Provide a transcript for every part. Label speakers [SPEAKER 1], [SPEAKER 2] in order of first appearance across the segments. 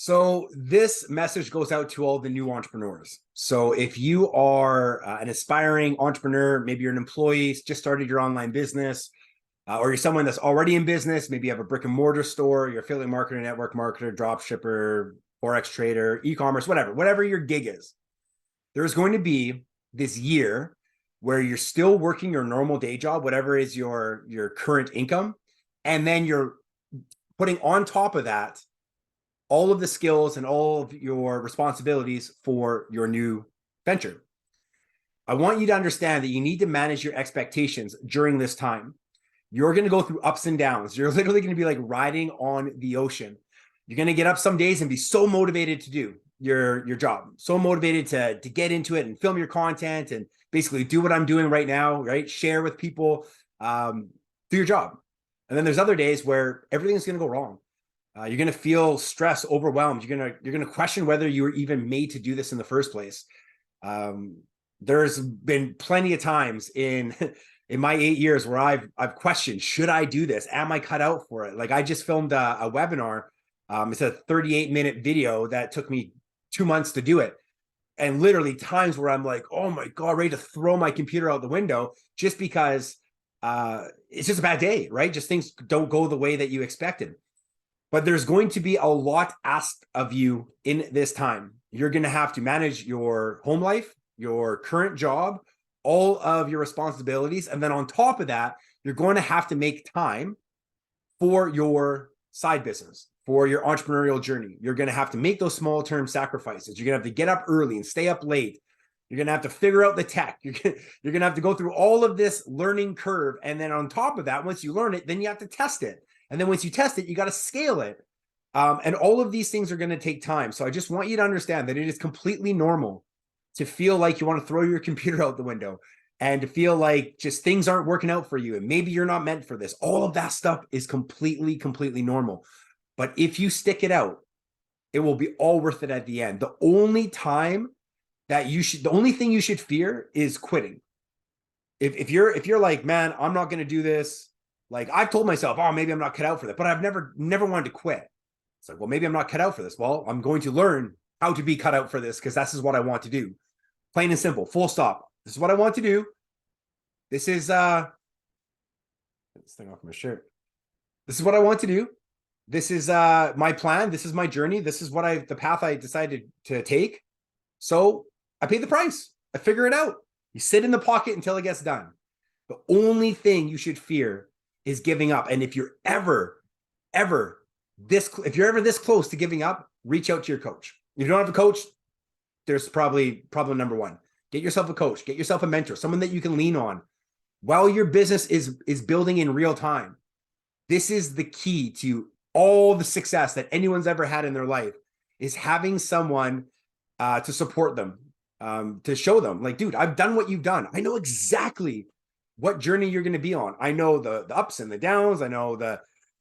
[SPEAKER 1] So this message goes out to all the new entrepreneurs. So if you are an aspiring entrepreneur, maybe you're an employee, just started your online business, or you're someone that's already in business, maybe you have a brick and mortar store, you're affiliate marketer, network marketer, drop shipper, Forex trader, e-commerce, whatever your gig is, there's going to be this year where you're still working your normal day job, whatever is your current income, and then you're putting on top of that all of the skills and all of your responsibilities for your new venture. I want you to understand that you need to manage your expectations during this time. You're going to go through ups and downs. You're literally going to be like riding on the ocean. You're going to get up some days and be so motivated to do your job, so motivated to get into it and film your content and basically do what I'm doing right now, right? Share with people, do your job. And then there's other days where everything's going to go wrong. You're going to feel stressed, overwhelmed. You're going to question whether you were even made to do this in the first place. There's been plenty of times in my 8 years where I've questioned, should I do this? Am I cut out for it? Like I just filmed a webinar. It's a 38-minute video that took me 2 months to do it. And literally times where I'm like, oh my God, ready to throw my computer out the window just because it's just a bad day, right? Just things don't go the way that you expected. But there's going to be a lot asked of you in this time. You're going to have to manage your home life, your current job, all of your responsibilities. And then on top of that, you're going to have to make time for your side business, for your entrepreneurial journey. You're going to have to make those small term sacrifices. You're going to have to get up early and stay up late. You're going to have to figure out the tech. You're going to have to go through all of this learning curve. And then on top of that, once you learn it, then you have to test it. And then once you test it, you got to scale it. And all of these things are going to take time. So I just want you to understand that it is completely normal to feel like you want to throw your computer out the window and to feel like just things aren't working out for you. And maybe you're not meant for this. All of that stuff is completely normal. But if you stick it out, it will be all worth it at the end. The only thing you should fear is quitting. If you're like, man, I'm not going to do this. Like I've told myself, oh, maybe I'm not cut out for that, but I've never wanted to quit. It's like, well, maybe I'm not cut out for this. Well, I'm going to learn how to be cut out for this because this is what I want to do. Plain and simple, full stop. This is what I want to do. This is, get this thing off my shirt. This is what I want to do. This is my plan. This is my journey. This is the path I decided to take. So I pay the price. I figure it out. You sit in the pocket until it gets done. The only thing you should fear is giving up. And if you're ever this close to giving up, reach out to your coach. If you don't have a coach, there's probably problem number one. Get yourself a coach, get yourself a mentor, someone that you can lean on while your business is building in real time. This is the key to all the success that anyone's ever had in their life, is having someone to support them, to show them like, dude, I've done what you've done. I know exactly what journey you're going to be on. I know the ups and the downs. I know the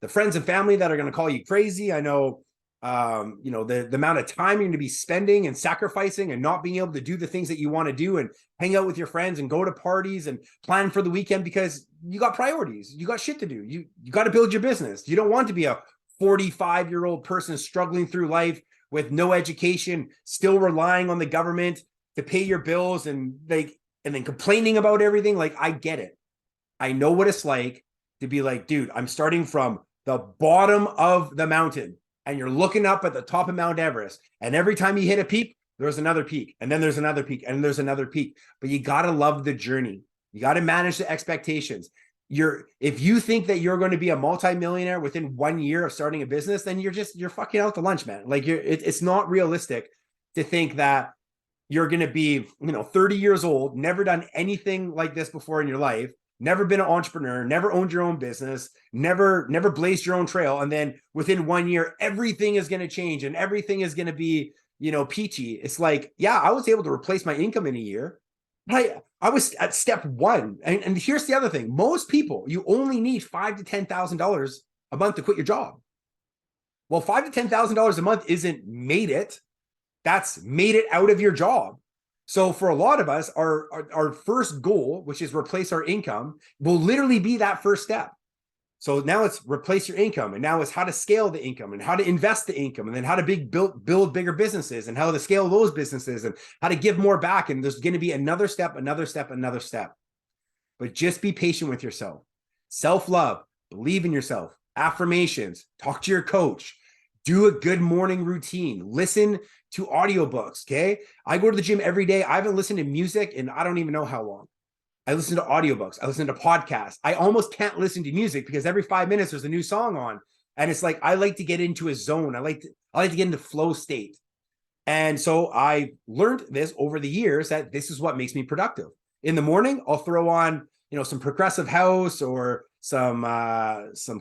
[SPEAKER 1] friends and family that are going to call you crazy. I know, the amount of time you're going to be spending and sacrificing and not being able to do the things that you want to do and hang out with your friends and go to parties and plan for the weekend because you got priorities. You got shit to do. You got to build your business. You don't want to be a 45-year-old person struggling through life with no education, still relying on the government to pay your bills and then complaining about everything. Like, I get it. I know what it's like to be like, dude, I'm starting from the bottom of the mountain and you're looking up at the top of Mount Everest. And every time you hit a peak, there's another peak. And then there's another peak and there's another peak. But you got to love the journey. You got to manage the expectations. If you think that you're going to be a multimillionaire within 1 year of starting a business, then you're fucking out to lunch, man. Like it's not realistic to think that you're going to be, 30 years old, never done anything like this before in your life, never been an entrepreneur, never owned your own business, never blazed your own trail. And then within 1 year, everything is going to change and everything is going to be, peachy. It's like, yeah, I was able to replace my income in a year. I was at step one. And here's the other thing. Most people, you only need $5,000 to $10,000 a month to quit your job. Well, $5,000 to $10,000 a month isn't made it. That's made it out of your job. So for a lot of us, our first goal, which is replace our income, will literally be that first step. So now it's replace your income, and now it's how to scale the income and how to invest the income, and then how to build bigger businesses and how to scale those businesses and how to give more back. And there's going to be another step, another step, another step. But just be patient with yourself. Self-love, believe in yourself, affirmations, talk to your coach, do a good morning routine, listen to audiobooks. Okay. I go to the gym every day. I haven't listened to music in I don't even know how long. I listen to audiobooks. I listen to podcasts. I almost can't listen to music because every 5 minutes there's a new song on. And it's like, I like to get into a zone. I like to get into flow state. And so I learned this over the years that this is what makes me productive. In the morning, I'll throw on, some progressive house or some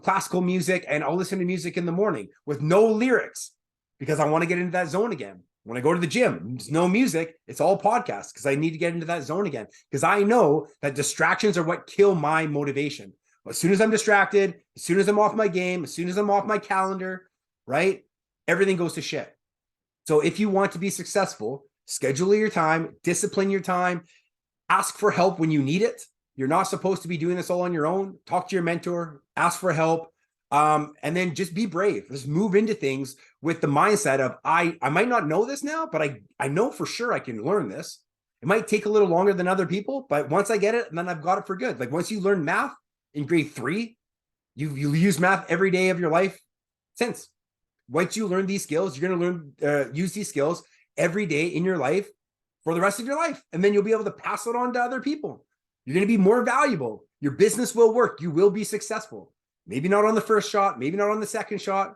[SPEAKER 1] classical music, and I'll listen to music in the morning with no lyrics because I want to get into that zone again. When I go to the gym, there's no music. It's all podcasts because I need to get into that zone again because I know that distractions are what kill my motivation. As soon as I'm distracted, as soon as I'm off my game, as soon as I'm off my calendar, right? Everything goes to shit. So if you want to be successful, schedule your time, discipline your time, ask for help when you need it. You're not supposed to be doing this all on your own. Talk to your mentor, ask for help. And then just be brave. Just move into things with the mindset of, I might not know this now, but I know for sure I can learn this. It might take a little longer than other people, but once I get it, then I've got it for good. Like once you learn math in grade 3, you use math every day of your life since. Once you learn these skills, you're going to learn use these skills every day in your life for the rest of your life. And then you'll be able to pass it on to other people. You're going to be more valuable. Your business will work. You will be successful. Maybe not on the first shot, maybe not on the second shot,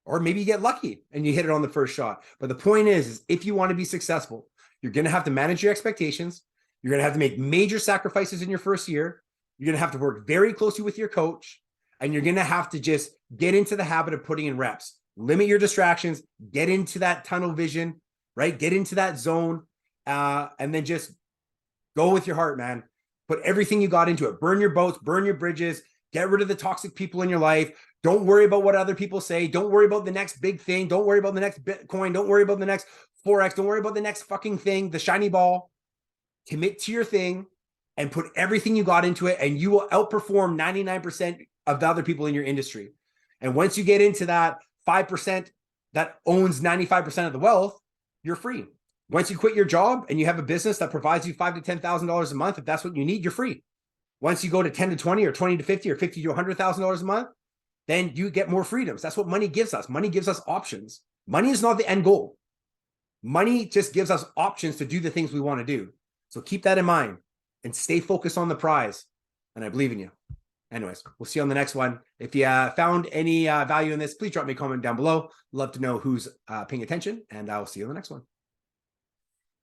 [SPEAKER 1] or maybe you get lucky and you hit it on the first shot. But the point is if you want to be successful, you're going to have to manage your expectations. You're going to have to make major sacrifices in your first year. You're going to have to work very closely with your coach, and you're going to have to just get into the habit of putting in reps. Limit your distractions, get into that tunnel vision, right? Get into that zone, and then just go with your heart, man. Put everything you got into it. Burn your boats, burn your bridges. Get rid of the toxic people in your life. Don't worry about what other people say. Don't worry about the next big thing. Don't worry about the next Bitcoin. Don't worry about the next Forex. Don't worry about the next fucking thing, the shiny ball. Commit to your thing and put everything you got into it, and you will outperform 99% of the other people in your industry. And once you get into that 5% that owns 95% of the wealth, you're free. Once you quit your job and you have a business that provides you $5,000 to $10,000 a month, if that's what you need, you're free. Once you go to 10 to 20 or 20 to 50 or 50 to $100,000 a month, then you get more freedoms. That's what money gives us. Money gives us options. Money is not the end goal. Money just gives us options to do the things we want to do. So keep that in mind and stay focused on the prize. And I believe in you. Anyways, we'll see you on the next one. If you found any value in this, please drop me a comment down below. Love to know who's paying attention, and I'll see you on the next one.